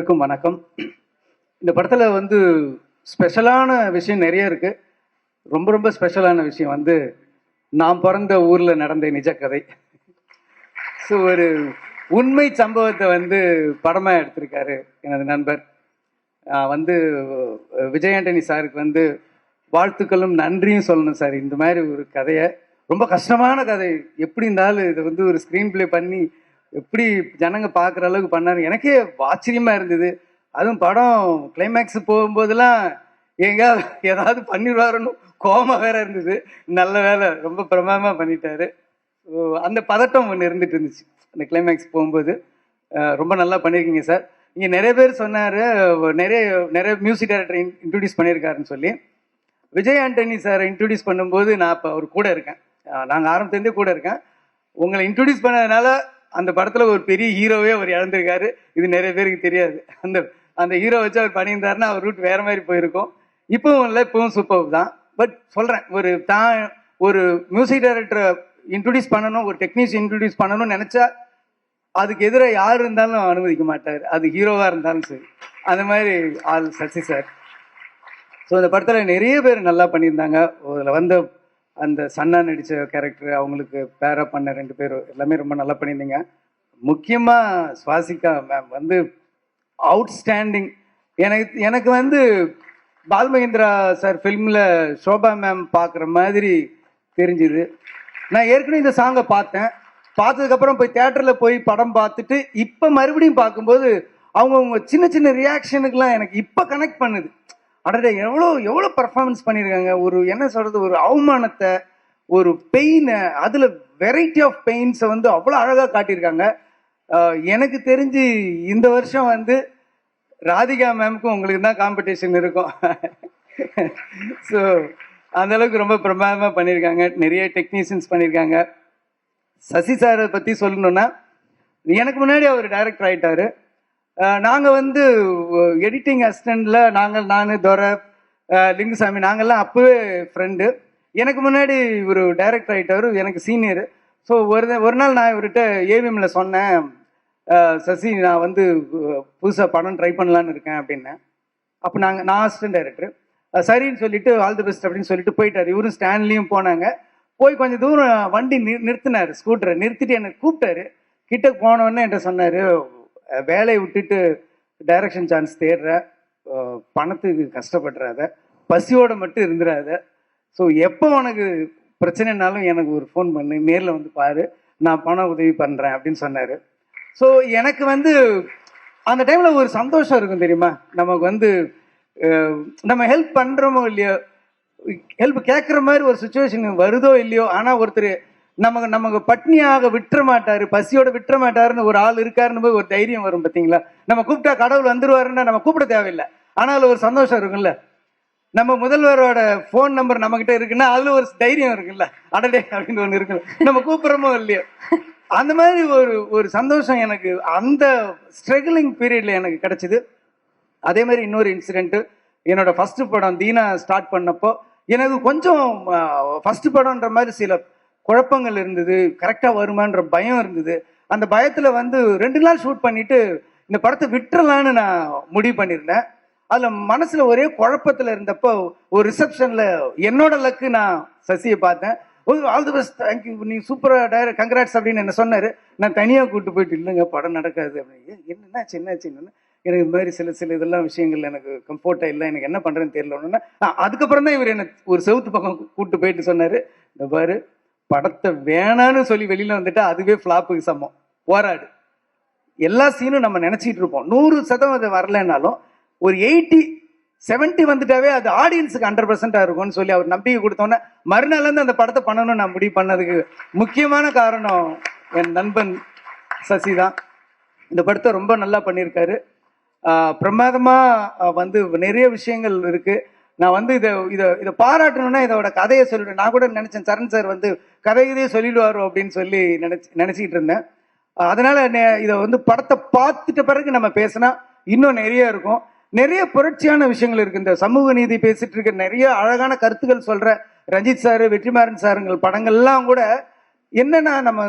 அனைவருக்கும் வணக்கம். இந்த படத்தில் வந்து ஸ்பெஷலான விஷயம் நிறைய இருக்கு. ரொம்ப ரொம்ப ஸ்பெஷலான விஷயம் வந்து நான் பிறந்த ஊரில் நடந்த நிஜ கதை. ஸோ ஒரு உண்மை சம்பவத்தை வந்து படமாக எடுத்திருக்காரு எனது நண்பர். வந்து விஜய் ஆண்டனி சாருக்கு வந்து வாழ்த்துக்களும் நன்றியும் சொல்லணும் சார். இந்த மாதிரி ஒரு கதையை, ரொம்ப கஷ்டமான கதை, எப்படி இருந்தாலும் இதை வந்து ஒரு ஸ்க்ரீன் பிளே பண்ணி எப்படி ஜனங்க பார்க்குற அளவுக்கு பண்ணாரு. எனக்கே ஆச்சரியமா இருந்தது. அதுவும் படம் கிளைமேக்ஸ் போகும்போதெல்லாம் எங்க ஏதாவது பண்ணிடுவாருன்னு கோமா வேற இருந்தது. நல்ல வேலை, ரொம்ப பிரமாதமா பண்ணிட்டாரு. அந்த பதட்டம் ஒன்று இருந்துட்டு இருந்துச்சு அந்த கிளைமேக்ஸ் போகும்போது. ரொம்ப நல்லா பண்ணியிருக்கீங்க சார். இங்கே நிறைய பேர் சொன்னார், நிறைய நிறைய மியூசிக் டைரக்டர் இன்ட்ரடியூஸ் பண்ணியிருக்காருன்னு சொல்லி. விஜய் ஆண்டனி சார் இன்ட்ரடியூஸ் பண்ணும்போது நான் இப்போ அவர் கூட இருக்கேன். நாங்கள் ஆரம்பத்துலேருந்தே கூட இருக்கேன். உங்களை இன்ட்ரடியூஸ் பண்ணதுனால அந்த படத்தில் ஒரு பெரிய ஹீரோவே அவர் இழந்திருக்காரு. இது நிறைய பேருக்கு தெரியாது. அந்த அந்த ஹீரோ வச்சு அவர் பண்ணியிருந்தாருன்னா அவர் ரூட் வேற மாதிரி போயிருக்கும். இப்பவும் இல்லை, இப்பவும் சூப்பர் தான். பட் சொல்கிறேன், ஒரு மியூசிக் டைரக்டரை இன்ட்ரடியூஸ் பண்ணணும், ஒரு டெக்னீஷியன் இன்ட்ரடியூஸ் பண்ணணும்னு நினச்சா அதுக்கு எதிராக யார் இருந்தாலும் அனுமதிக்க மாட்டார், அது ஹீரோவாக இருந்தாலும் சரி. அந்த மாதிரி ஆள் சசி சார். ஸோ இந்த படத்தில் நிறைய பேர் நல்லா பண்ணியிருந்தாங்க. அதில் வந்து அந்த சன்னா நடித்த கேரக்டர், அவங்களுக்கு பேரா பண்ண 2 பேர் எல்லாமே ரொம்ப நல்லா பண்ணியிருந்தீங்க. முக்கியமாக சுவாசிகா மேம் வந்து அவுட்ஸ்டாண்டிங். எனக்கு வந்து பால்மகேந்திரா சார் ஃபிலிமில் சோபா மேம் பார்க்குற மாதிரி தெரிஞ்சுது. நான் ஏற்கனவே இந்த சாங்கை பார்த்ததுக்கப்புறம் போய் தேட்டரில் போய் படம் பார்த்துட்டு இப்போ மறுபடியும் பார்க்கும்போது அவங்க சின்ன சின்ன ரியாக்ஷனுக்கெலாம் எனக்கு இப்போ கனெக்ட் பண்ணுது. அடடே, எவ்வளோ பர்ஃபார்மன்ஸ் பண்ணியிருக்காங்க. ஒரு என்ன சொல்கிறது, ஒரு அவமானத்தை, ஒரு பெயினை, அதில் வெரைட்டி ஆஃப் பெயின்ஸை வந்து அவ்வளோ அழகாக காட்டியிருக்காங்க. எனக்கு தெரிஞ்சு இந்த வருஷம் வந்து ராதிகா மேம்க்கும் உங்களுக்கு தான் காம்படிஷன் இருக்கும். ஸோ அந்தளவுக்கு ரொம்ப பிரமாதமாக பண்ணியிருக்காங்க. நிறைய டெக்னீஷியன்ஸ் பண்ணியிருக்காங்க. சசி சாரை பற்றி சொல்லணுன்னா, எனக்கு முன்னாடி அவர் டைரக்டர் ஆகிட்டார். நாங்கள் வந்து எடிட்டிங் அசிஸ்டண்டில் நான் துரை, லிங்குசாமி, நாங்கள்லாம் அப்போவே ஃப்ரெண்டு. எனக்கு முன்னாடி ஒரு டைரக்டர் ஆகிட்டார், எனக்கு சீனியரு. ஸோ ஒரு நாள் நான் இவர்கிட்ட ஏவிஎம்மில் சொன்னேன், சசி நான் வந்து புதுசாக படம் ட்ரை பண்ணலான்னு இருக்கேன் அப்படின்னேன். அப்போ நான் அசிஸ்டன்ட் டைரக்டர். சரின்னு சொல்லிட்டு ஆல் தி பெஸ்ட் அப்படின்னு சொல்லிட்டு போயிட்டார். இவரும் ஸ்டாண்ட்லேயும் போனாங்க. போய் கொஞ்சம் தூரம் வண்டி நிறுத்தினார், ஸ்கூட்டரை நிறுத்திட்டு என்னை கூப்பிட்டாரு. கிட்ட போனோடனே என்கிட்ட சொன்னார், வேலையை விட்டுட்டு டைரக்ஷன் சான்ஸ் தேடுற, பணத்துக்கு கஷ்டப்படுறாத, பசியோடு மட்டும் இருந்துடாத. ஸோ எப்போ உனக்கு பிரச்சனைனாலும் எனக்கு ஒரு ஃபோன் பண்ணு, நேரில் வந்து பாரு, நான் பண உதவி பண்ணுறேன் அப்படின்னு சொன்னார். ஸோ எனக்கு வந்து அந்த டைமில் ஒரு சந்தோஷம் இருக்கும் தெரியுமா. நமக்கு வந்து நம்ம ஹெல்ப் பண்ணுறோமோ இல்லையோ, ஹெல்ப் கேட்குற மாதிரி ஒரு சுச்சுவேஷன் வருதோ இல்லையோ, ஆனால் ஒருத்தர் நமக்கு பட்னியாக விட்டுற மாட்டாரு, பசியோட விட்டுற மாட்டாருன்னு ஒரு ஆள் இருக்காருன்னு போய் ஒரு தைரியம் வரும் பார்த்தீங்களா. நம்ம கூப்பிட்டா கடவுள் வந்துருவாருன்னா நம்ம கூப்பிட தேவையில்லை, ஆனால் ஒரு சந்தோஷம் இருக்குல்ல. நம்ம முதல்வரோட ஃபோன் நம்பர் நம்மகிட்ட இருக்குன்னா அதுல ஒரு தைரியம் இருக்குல்ல, அடடே அப்படின்னு ஒன்று இருக்குல்ல, நம்ம கூப்பிட்றோமோ இல்லையோ. அந்த மாதிரி ஒரு சந்தோஷம் எனக்கு அந்த ஸ்ட்ரகிளிங் பீரியட்ல எனக்கு கிடைச்சிது. அதே மாதிரி இன்னொரு இன்சிடென்ட்டு, என்னோட ஃபர்ஸ்ட் படம் தீனா ஸ்டார்ட் பண்ணப்போ எனக்கு கொஞ்சம் ஃபர்ஸ்ட் படம்ன்ற மாதிரி சில குழப்பங்கள் இருந்தது, கரெக்டாக வருமான்ற பயம் இருந்தது. அந்த பயத்தில் வந்து 2 நாள் ஷூட் பண்ணிட்டு இந்த படத்தை விட்டுறலான்னு நான் முடிவு பண்ணியிருந்தேன். அதில் மனசில் ஒரே குழப்பத்தில் இருந்தப்போ ஒரு ரிசப்ஷனில் என்னோட லக்கு நான் சசியை பார்த்தேன். ஆல் தி பெஸ்ட், தேங்க்யூ, நீ சூப்பராக டைரக்ட், கங்க்ராட்ஸ் அப்படின்னு என்ன சொன்னார். நான் தனியாக கூப்பிட்டு போயிட்டு, இல்லைங்க படம் நடக்காது அப்படின்னு. என்னென்னா சின்ன எனக்கு இந்த மாதிரி சில இதெல்லாம் விஷயங்கள் எனக்கு கம்ஃபர்ட்டாக இல்லை, எனக்கு என்ன பண்ணுறேன்னு தெரியல. அதுக்கப்புறம் தான் இவர் என்னை ஒரு செவுத்து பக்கம் கூப்பிட்டு போயிட்டு சொன்னார், இந்த பாரு படத்தை வேணான்னு சொல்லி வெளியில் வந்துட்டா அதுவே ஃப்ளாப்புக்கு சமம், போராடு. எல்லா சீனும் நம்ம நினச்சிட்டு இருப்போம் 100% வரலைன்னாலும் ஒரு 80-70 வந்துட்டாவே அது ஆடியன்ஸுக்கு 100% இருக்கும்னு சொல்லி அவர் நம்பிக்கை கொடுத்தோன்னே மறுநாள்லேருந்து அந்த படத்தை பண்ணணும்னு நான் முடிவு பண்ணதுக்கு முக்கியமான காரணம் என் நண்பன் சசி தான். இந்த படத்தை ரொம்ப நல்லா பண்ணியிருக்காரு. பிரமாதமாக வந்து நிறைய விஷயங்கள் இருக்குது. நான் வந்து இதை பாராட்டணும்னா இதோட கதையை சொல்லிவிடுவேன். நான் கூட நினச்சேன் சரண் சார் வந்து கதையதையே சொல்லிடுவாரோ அப்படின்னு சொல்லி நினச்சிக்கிட்டு இருந்தேன். அதனால் இதை வந்து படத்தை பார்த்துட்ட பிறகு நம்ம பேசினா இன்னும் நிறைய இருக்கும். நிறைய புரட்சியான விஷயங்கள் இருக்குது. இந்த சமூக நீதி பேசிட்டு இருக்க நிறைய அழகான கருத்துக்கள் சொல்கிற ரஞ்சித் சார், வெற்றிமாறன் சாருங்கள் படங்கள்லாம் கூட என்னன்னா நம்ம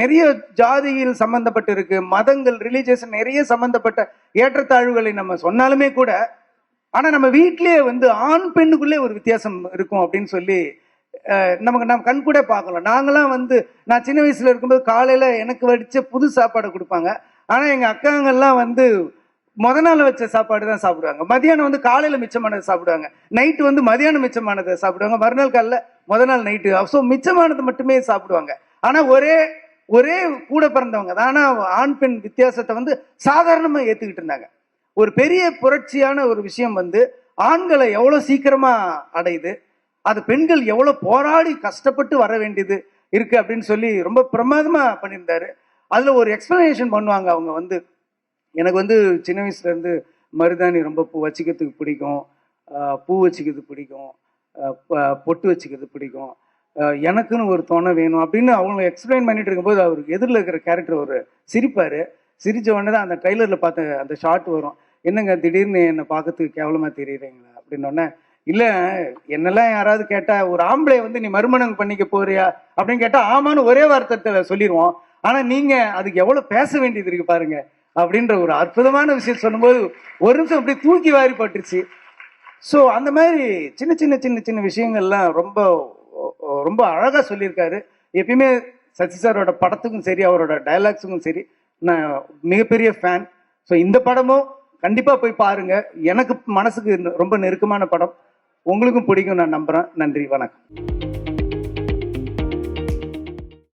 நிறைய ஜாதியில் சம்பந்தப்பட்டு இருக்கு, மதங்கள் ரிலீஜியஸ் நிறைய சம்பந்தப்பட்ட ஏற்றத்தாழ்வுகளை நம்ம சொன்னாலுமே கூட, ஆனா நம்ம வீட்டிலேயே வந்து ஆண் பெண்ணுக்குள்ளே ஒரு வித்தியாசம் இருக்கும் அப்படின்னு சொல்லி நமக்கு நம்ம கண் கூட பார்க்கலாம். நாங்களாம் வந்து நான் சின்ன வயசுல இருக்கும்போது காலையில எனக்கு வடிச்ச புது சாப்பாடை கொடுப்பாங்க. ஆனா எங்க அக்காங்கெல்லாம் வந்து முத நாள் வச்ச சாப்பாடு தான் சாப்பிடுவாங்க. மதியானம் வந்து காலையில மிச்சமானதை சாப்பிடுவாங்க, நைட்டு வந்து மதியானம் மிச்சமானதை சாப்பிடுவாங்க, மறுநாள் காலைல முத நாள் நைட்டு. ஸோ மிச்சமானது மட்டுமே சாப்பிடுவாங்க. ஆனா ஒரே ஒரே கூட பிறந்தவங்க தான். ஆனா ஆண் பெண் வித்தியாசத்தை வந்து சாதாரணமா ஏத்துக்கிட்டு இருந்தாங்க. ஒரு பெரிய புரட்சியான ஒரு விஷயம் வந்து ஆண்களை எவ்வளவு சீக்கிரமா அடையுது, அது பெண்கள் எவ்வளவு போராடி கஷ்டப்பட்டு வர வேண்டியது இருக்கு அப்படின்னு சொல்லி ரொம்ப பிரமாதமா பண்ணியிருந்தாரு. அதுல ஒரு எக்ஸ்பிளனேஷன் பண்ணுவாங்க. அவங்க வந்து எனக்கு வந்து சின்ன வயசுல இருந்து மருதாணி ரொம்ப பூ வச்சுக்கிறதுக்கு பிடிக்கும், பூ வச்சுக்கிறது பிடிக்கும், பொட்டு வச்சுக்கிறது பிடிக்கும், எனக்குன்னு ஒரு துணை வேணும் அப்படின்னு அவங்க எக்ஸ்பிளைன் பண்ணிட்டு இருக்கும்போது அவருக்கு எதிரில் இருக்கிற கேரக்டர் ஒரு சிரிப்பாரு. சிரிச்ச உடனே தான் அந்த ட்ரைலரில் பார்த்த அந்த ஷார்ட் வரும். என்னங்க திடீர்னு என்னை பார்க்கறதுக்கு கேவலமாக தெரியுறீங்களா அப்படின்னோடனே, இல்லை என்னெல்லாம் யாராவது கேட்டால் ஒரு ஆம்பளை வந்து நீ மறுமணம் பண்ணிக்க போறியா அப்படின்னு கேட்டால் ஆமான்னு ஒரே வார்த்தை சொல்லிடுவோம். ஆனால் நீங்கள் அதுக்கு எவ்வளோ பேச வேண்டியது இருக்கு பாருங்க அப்படின்ற ஒரு அற்புதமான விஷயம் சொல்லும்போது ஒரு நிமிஷம் அப்படியே தூக்கி வாரி பட்டுருச்சு. ஸோ அந்த மாதிரி சின்ன சின்ன சின்ன சின்ன விஷயங்கள்லாம் ரொம்ப ரொம்ப அழகாக சொல்லியிருக்காரு. எப்பயுமே சசி சாரோட படத்துக்கும் சரி அவரோட டைலாக்ஸுக்கும் சரி நான் மிகப்பெரிய ஃபேன். ஸோ இந்த படமும் கண்டிப்பாக போய் பாருங்க. எனக்கு மனசுக்கு ரொம்ப நெருக்கமான படம், உங்களுக்கும் பிடிக்கும் நான் நம்புகிறேன். நன்றி, வணக்கம்.